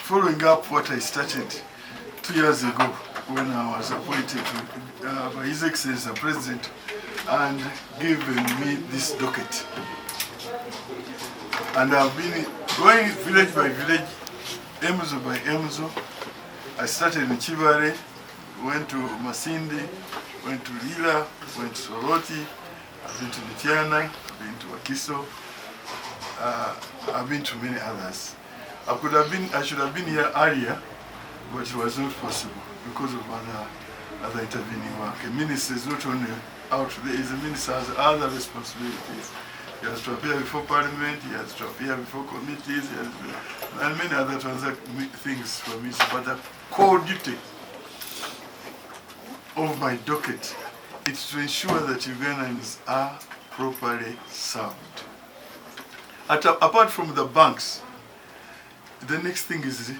following up what I started 2 years ago when I was appointed by His Excellency the President and given me this docket. And I've been going village by village, MZO by MZO. I started in Chivare, went to Masindi, went to Lila, went to Soroti, I've been to Mitiana, I've been to Wakiso, I've been to many others. I should have been here earlier, but it was not possible because of other intervening work. A minister is not only out there, a minister has other responsibilities. He has to appear before Parliament, he has to appear before committees, and many other things for me. But the core duty of my docket is to ensure that Ugandans are properly served. Apart from the banks, the next thing is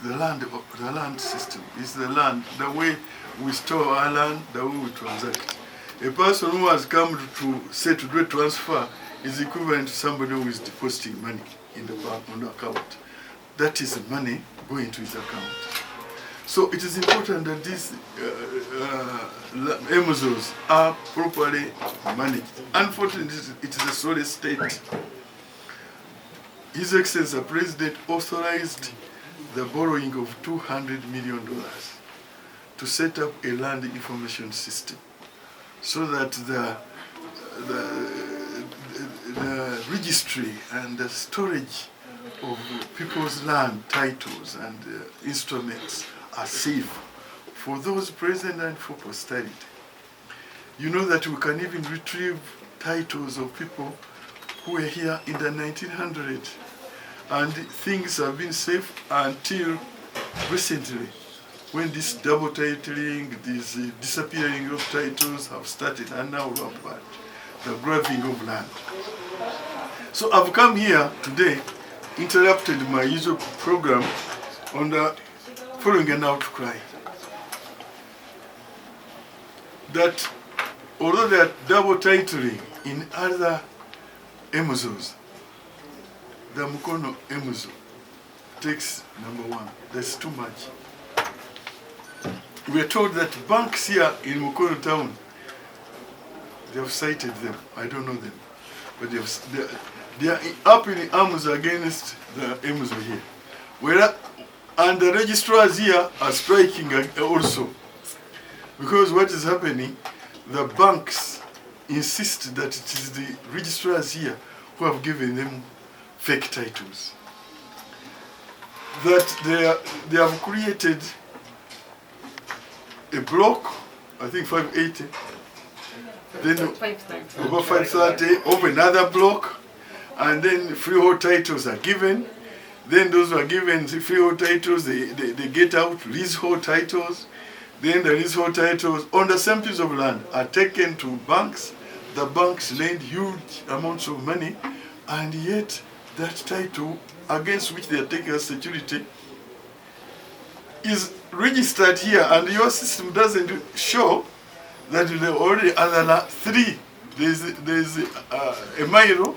the land system. It's the land, the way we store our land, the way we transact. A person who has come to say to do a transfer is equivalent to somebody who is depositing money in the bank on the account. That is money going to his account. So it is important that these MZOs are properly managed. Unfortunately, it is a solid state. His Excellency the President authorized the borrowing of $200 million to set up a land information system, so that the registry and the storage of people's land titles and instruments are safe for those present and for posterity. You know that we can even retrieve titles of people who were here in the 1900s, and things have been safe until recently, when this double titling, this disappearing of titles have started, and now rampant, the graving of land. So I've come here today, interrupted my usual program on the following an outcry that although they are double titling in other MZOs, the Mukono MZO takes #1. That's too much. We are told that banks here in Mukono town, they have cited them. I don't know them, but they are up in arms against the MZO here. And the registrars here are striking also, because what is happening, the banks insist that it is the registrars here who have given them fake titles. That they have created a block, I think 580, then over 530, over another block, and then freehold titles are given. Then those who are given the freehold titles, they get out leasehold titles. Then the leasehold titles on the same piece of land are taken to banks. The banks lend huge amounts of money, and yet that title against which they are taking as security is registered here, and your system doesn't show that there are already other three. There's a mile,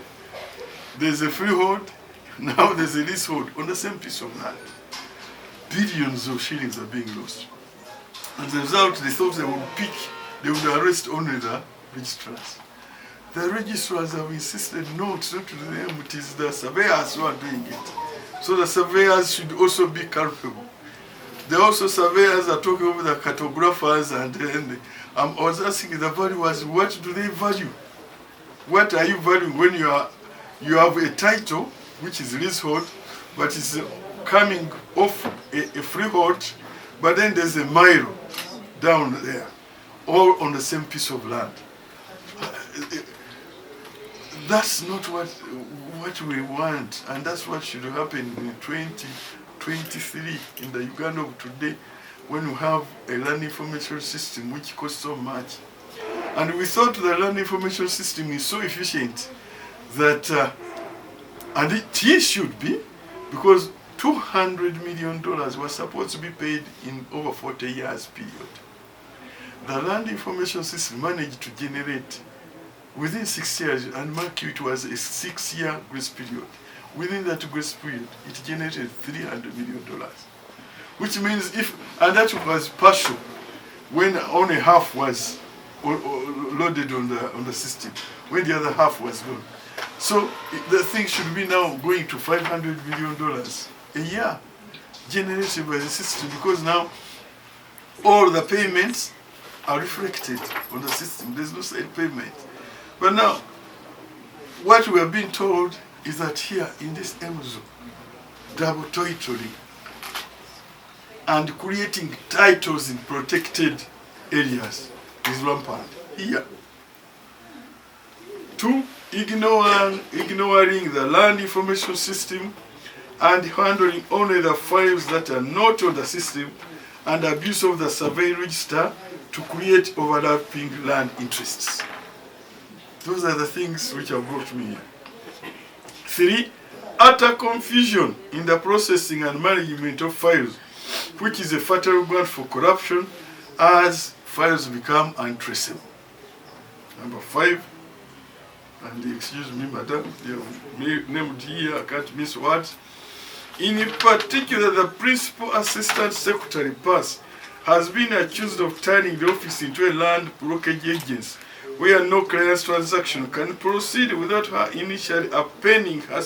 there's a freehold, now there's a leasehold on the same piece of land. Billions of shillings are being lost. As a result, they thought they would arrest only the registrars. The registrars have insisted, no, it's not to them, it is the surveyors who are doing it. So the surveyors should also be culpable. There are also surveyors are talking over the cartographers, and I was asking the valuers, what do they value? What are you valuing when you have a title, which is leasehold, but it's coming off a freehold, but then there's a mile down there, all on the same piece of land. That's not what we want, and that's what should happen in 2023 in the Uganda of today, when we have a land information system which costs so much. And we thought the land information system is so efficient that, and it should be, because $200 million was supposed to be paid in over 40 years period. The land information system managed to generate within 6 years, and mark you, it was a 6-year grace period, within that grace period, it generated $300 million. Which means and that was partial, when only half was loaded on the system, when the other half was gone. So the thing should be now going to $500 million a year generated by the system, because now all the payments are reflected on the system. There's no side payment. But now, what we are being told is that here in this MZO, double titling and creating titles in protected areas is rampant here. 2, ignoring the land information system and handling only the files that are not on the system, and abuse of the survey register to create overlapping land interests. Those are the things which have brought me here. 3, utter confusion in the processing and management of files, which is a fatal ground for corruption as files become untraceable. Number 5, and excuse me, madam, you named here, I can't miss words. In particular, the Principal Assistant Secretary PAS has been accused of turning the office into a land brokerage agency where no clearance transaction can proceed without her initially appending her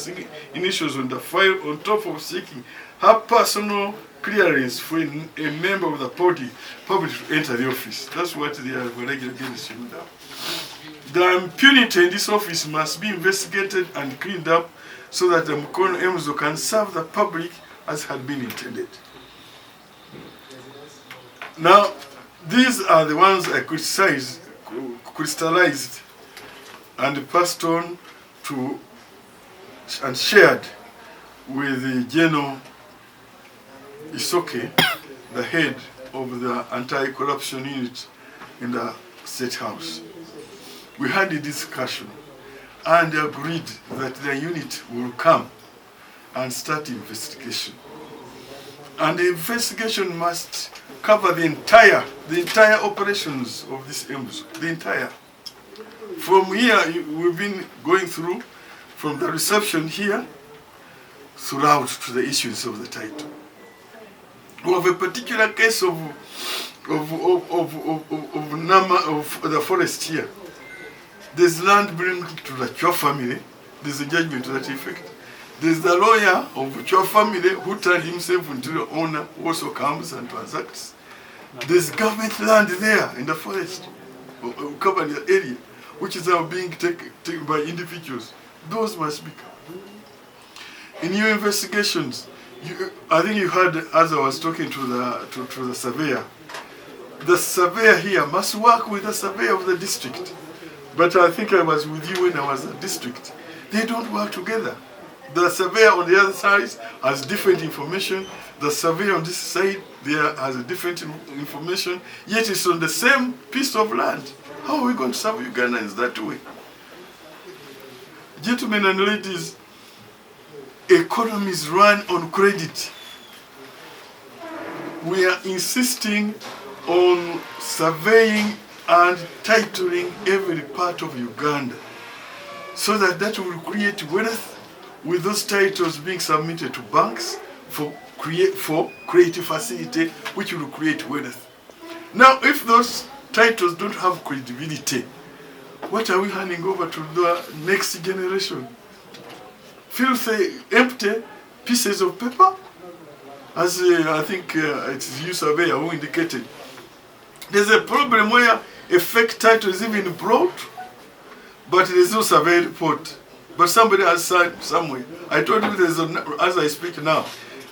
initials on the file, on top of seeking her personal clearance for a member of the public to enter the office. That's what they are alleging against him now. The impunity in this office must be investigated and cleaned up so that the Mukono MZO can serve the public as had been intended. Now, these are the ones I crystallized and passed on to and shared with the General Isoke, the head of the anti-corruption unit in the State House. We had a discussion and agreed that the unit will come and start investigation. And the investigation must cover the entire operations of this MZO, the entire. From here, we've been going through, from the reception here, throughout to the issues of the title. We have a particular case of the forest here. There's land belonging to the Chua family. There's a judgment to that effect. There's the lawyer of the Chua family who turned himself into the owner, who also comes and transacts. There's government land there in the forest, covered the area, which is now being taken by individuals. Those must be covered. In your investigations, I think you heard as I was talking to the surveyor. The surveyor here must work with the surveyor of the district. But I think I was with you when I was at district. They don't work together. The surveyor on the other side has different information. The surveyor on this side there has a different information. Yet it's on the same piece of land. How are we going to serve Ugandans that way? Gentlemen and ladies, economies run on credit. We are insisting on surveying and titling every part of Uganda so that will create wealth, with those titles being submitted to banks for creative facility, which will create wealth. Now, if those titles don't have credibility, what are we handing over to the next generation? Filthy, empty pieces of paper? As I think it's you surveyor who indicated. There's a problem where a fake title is even brought, but there's no survey report. But somebody has signed somewhere. I told you there's as I speak now,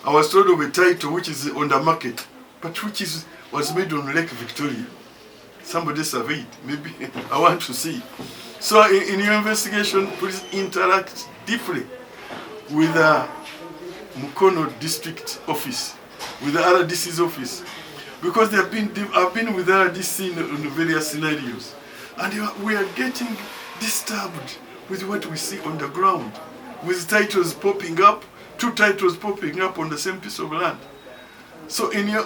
I was told of a title which is on the market, but which was made on Lake Victoria. Somebody surveyed. Maybe I want to see. So in your investigation, please interact deeply with the Mukono District Office, with the RDC's office. Because I've been with RDC in various scenarios. And we are getting disturbed with what we see on the ground. With titles popping up, 2 titles popping up on the same piece of land. So in your,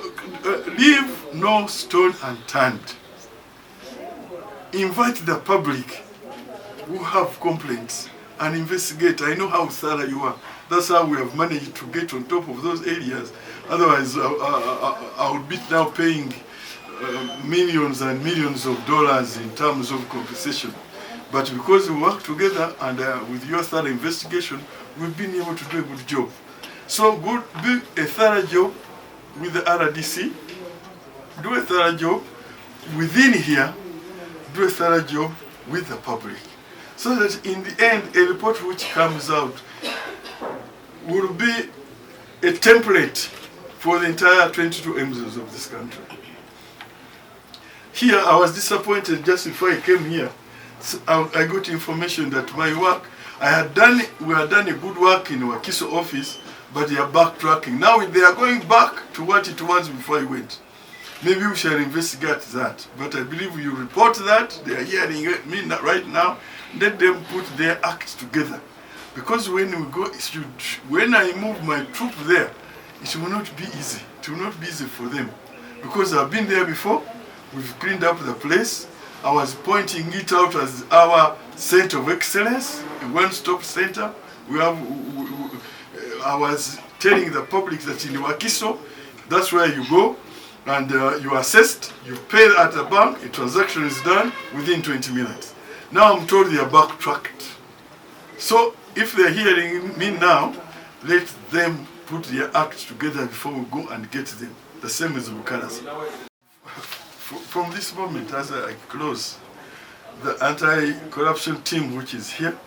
leave no stone unturned. Invite the public who have complaints and investigate. I know how thorough you are. That's how we have managed to get on top of those areas. Otherwise, I would be now paying millions and millions of dollars in terms of compensation. But because we work together and with your thorough investigation, we've been able to do a good job. So do a thorough job with the RDC, do a thorough job within here, do a thorough job with the public. So that in the end, a report which comes out will be a template for the entire 22 MZOs of this country. Here, I was disappointed just before I came here. So I got information that my work, we had done a good work in Wakiso office, but they are backtracking. Now they are going back to what it was before I went. Maybe we shall investigate that. But I believe you report that, they are hearing me right now, let them put their act together. Because when we go, when I move my troop there, it will not be easy. It will not be easy for them. Because I've been there before, we've cleaned up the place. I was pointing it out as our center of excellence, a one-stop center. I was telling the public that in Wakiso, that's where you go, and you assessed, you pay at the bank, a transaction is done within 20 minutes. Now I'm told they are backtracked. So if they're hearing me now, let them put their acts together before we go and get them. The same as Bukaras. From this moment, as I close, the anti-corruption team which is here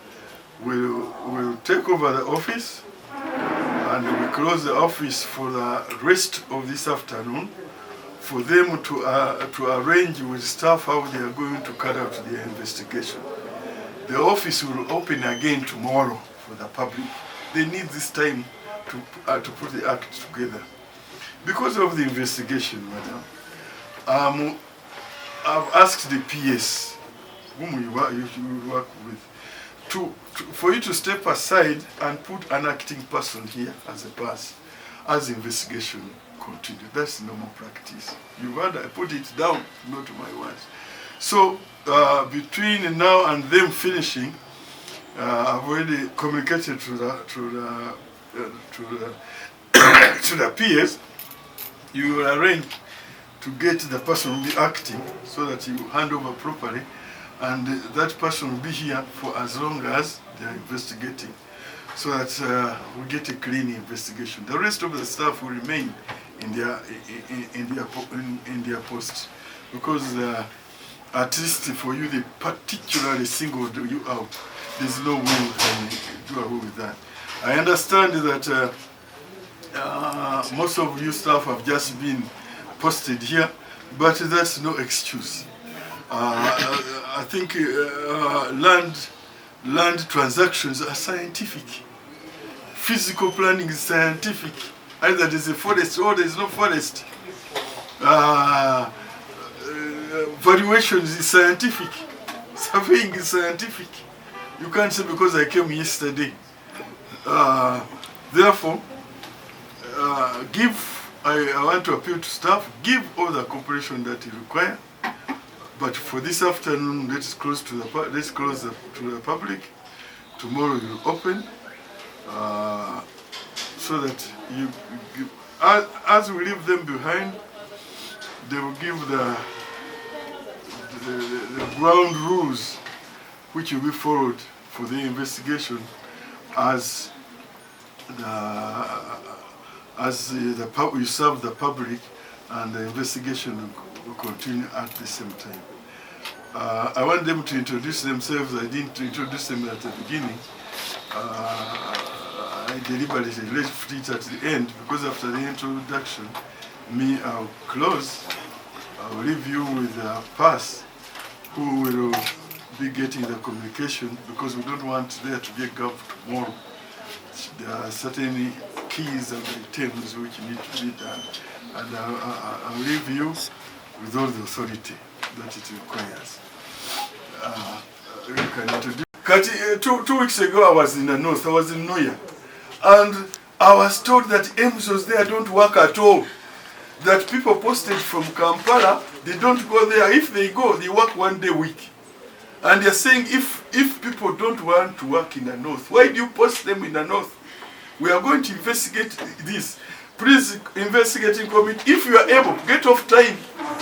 will take over the office, and we close the office for the rest of this afternoon for them to arrange with staff how they are going to carry out their investigation. The office will open again tomorrow for the public. They need this time to put the act together. Because of the investigation, madam, I've asked the PS, whom you work with, for you to step aside and put an acting person here as a pass, as investigation continues. That's normal practice. You want I put it down, not my words. So between now and them finishing, I've already communicated to the PS. You will arrange to get the person who will be acting so that you hand over properly, and that person will be here for as long as they are investigating, so that we get a clean investigation. The rest of the staff will remain in their posts, because at least for you, they particularly singled you out. There's no way we can do away with that. I understand that most of you staff have just been posted here, but that's no excuse. I think land transactions are scientific. Physical planning is scientific. Either there's a forest or there's no forest. Valuations is scientific. Surveying is scientific. You can't say because I came yesterday. Therefore, I want to appeal to staff, give all the cooperation that you require. But for this afternoon, let's close to the public. Tomorrow you'll open, so that as we leave them behind, they will give the ground rules which will be followed for the investigation as you serve the public, and the investigation will continue at the same time. I want them to introduce themselves. I didn't introduce them at the beginning. I deliberately left it at the end, because after the introduction, I'll close. I'll leave you with a pass who will be getting the communication, because we don't want there to be a gap tomorrow. There are certain keys and items which need to be done, and I'll leave you with all the authority that it requires. You can introduce. 2 weeks ago I was in the north, I was in Noya, and I was told that MZOs there don't work at all. That people posted from Kampala, they don't go there. If they go, they work 1 day a week. And they're saying if people don't want to work in the north, why do you post them in the north? We are going to investigate this. Please, investigating committee, if you are able, get off time.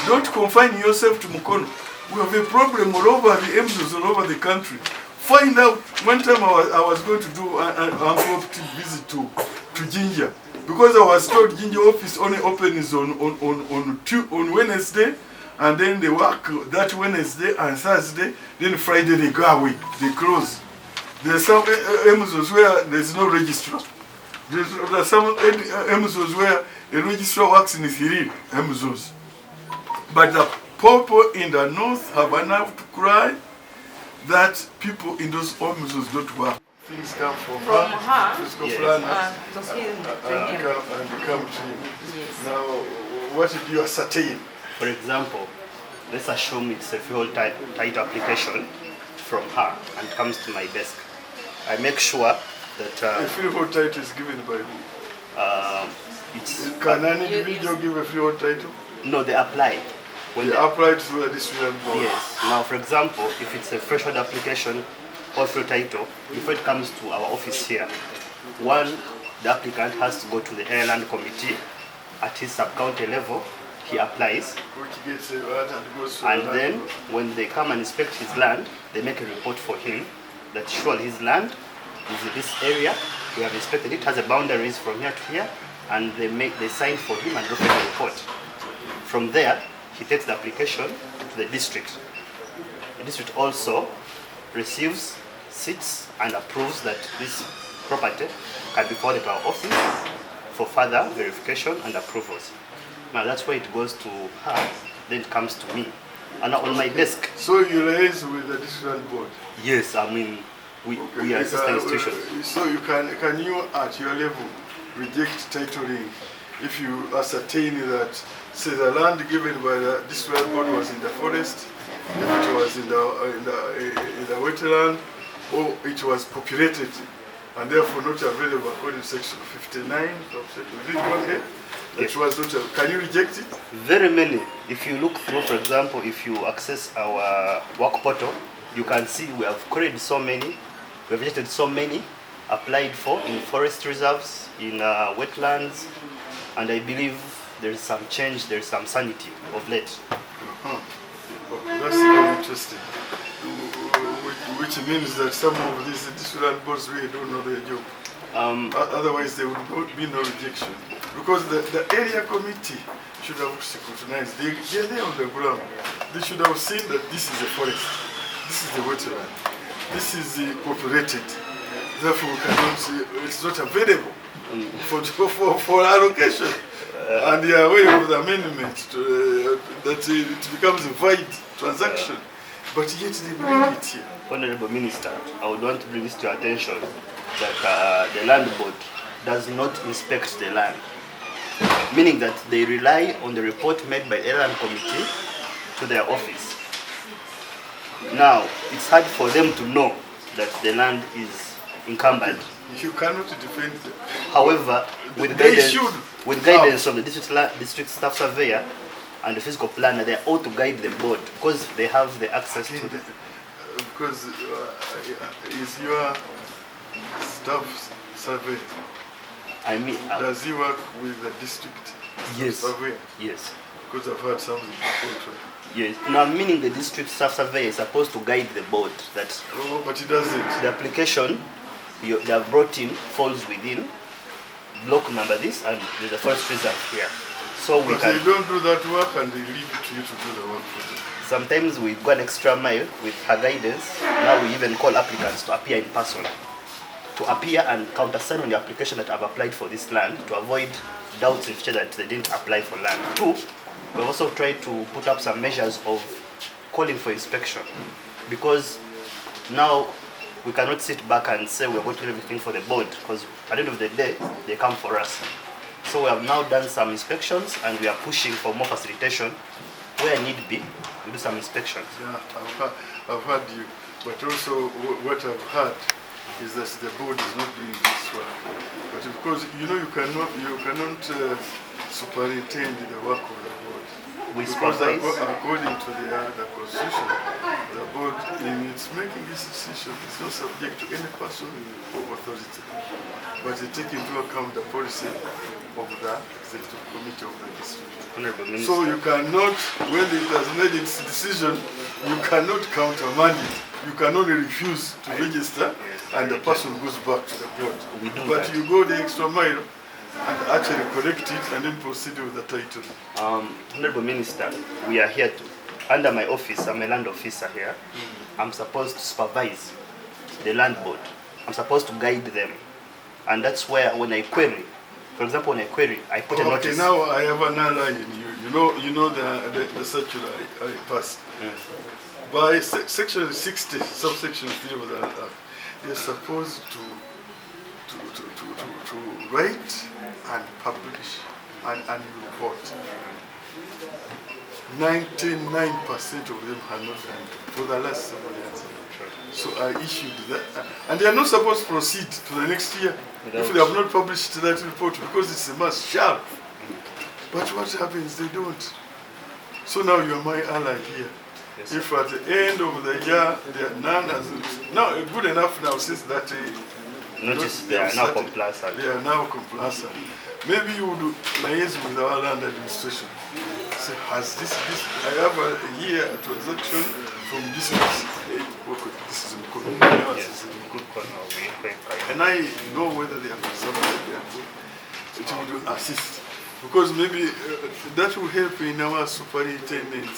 Don't confine yourself to Mukono. We have a problem all over the MZOs, all over the country. Find out. One time I was going to do an uncooperative visit to Ginger, because I was told Ginger office only opens on Wednesday, and then they work that Wednesday and Thursday. Then Friday they go away, they close. There are some MZOs where there is no registrar. There are some MZOs where a registrar works in 3 MZOs. But the people in the north have enough to cry that people in those MZOs don't work. Things come from her, physical planners, and come to you. Yes. Now, what did you ascertain? For example, let's assume it's a freehold title application from her and comes to my desk. I make sure that a freehold title is given by who? Can an individual give a freehold title? No, they apply. When they apply to a district board? Yes. Now, for example, if it's a freehold application or freehold title, before it comes to our office here, the applicant has to go to the land committee at his sub-county level. He applies, which gets and goes to and then when they come and inspect his land, they make a report for him that surely his land is in this area. We have inspected it, has a boundaries from here to here, and they sign for him and drop a report. From there, he takes the application to the district. The district also receives, sits, and approves that this property can be forwarded to our office for further verification and approvals. Now that's where it goes to her, then it comes to me. And on my desk. So you liaise with the district board? Yes, I mean, we are assistant institutions. So you can you at your level reject titling if you ascertain that, say, the land given by the district board was in the forest, if it was in the wetland, or it was populated and therefore not available according to section 59 of section 1A. It was not. Can you reject it? Very many. If you look through, for example, if you access our work portal, you can see we have queried so many, we have rejected so many, applied for in forest reserves, in wetlands, and I believe there is some change, there is some sanity of late. Okay, that's very interesting. Which means that some of these district boards really don't know their job. Otherwise, there would be no rejection. Because the area committee should have scrutinized. They're there on the ground. They should have seen that this is a forest, this is the wetland, this is the populated. Therefore, we cannot see, it's not available for allocation. And they are aware of the amendment that it becomes a void transaction. But yet they bring it here. Honorable Minister, I would want to bring this to your attention that the land board does not inspect the land, meaning that they rely on the report made by the land committee to their office. Now, it's hard for them to know that the land is encumbered. You cannot defend them. However, with guidance of the district staff surveyor and the physical planner, they ought to guide the board because they have the access to the... Because is your staff surveyor? I mean, does he work with the district surveyor? Yes. Because I've heard something before. Yes. Now, meaning the district staff surveyor is supposed to guide the board that. Oh, but he doesn't. The application they have brought in falls within block number this, and there's a forest reserve here. So we can. They don't do that work, and they leave it to you to do the work for them. Sometimes we go an extra mile with her guidance. Now we even call applicants to appear in person, to appear and countersign on the application that I've applied for this land, to avoid doubts in future that they didn't apply for land. Two, we've also tried to put up some measures of calling for inspection, because now we cannot sit back and say we're going to do everything for the board, because at the end of the day, they come for us. So we have now done some inspections, and we are pushing for more facilitation. Where need be, we do some inspections. Yeah, I've heard you, but also what I've heard is that the board is not doing this work. But because you know you cannot superintend the work of the board. We Because supervise. according to the constitution, the board, in its making this decision, is not subject to any person or authority, but they take into account the policy of the executive committee of the district. Honorable Minister. So you cannot, when it has made its decision, you cannot countermand it. You can only refuse to register, and the person goes back to the board. We do But that. you go the extra mile and actually correct it and then proceed with the title. Honorable Minister, we are here to, under my office, I'm a land officer here. I'm supposed to supervise the land board. I'm supposed to guide them. And that's where when I query, for example, when I query, I put a Okay, notice. now I have another line in you. You know the circular I passed. By section 60, subsection 3 of the Act, you're supposed to write and publish and report. 99% of them have not done it for the last several years. So I issued that, and they are not supposed to proceed to the next year if they have not published that report, because it's a must shall. But what happens? They don't. So now you are my ally here. Yes, If at the end of the year none has now good enough now since that Notice they are now complacent. they are now complacent. Maybe you would liaise with our land administration. Say, has this I have a year transaction from this place. This is Mukono. Yes, Mukono, And I know whether they have something they are doing. It would assist. Because maybe that will help in our superintendent,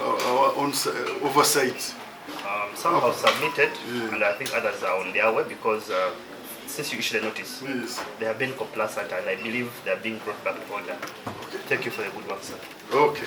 our own oversight. Some have submitted, and I think others are on their way because since you issued a notice, Yes. they have been complacent, and I believe they are being brought back to order. Thank you for the good work, sir. Okay.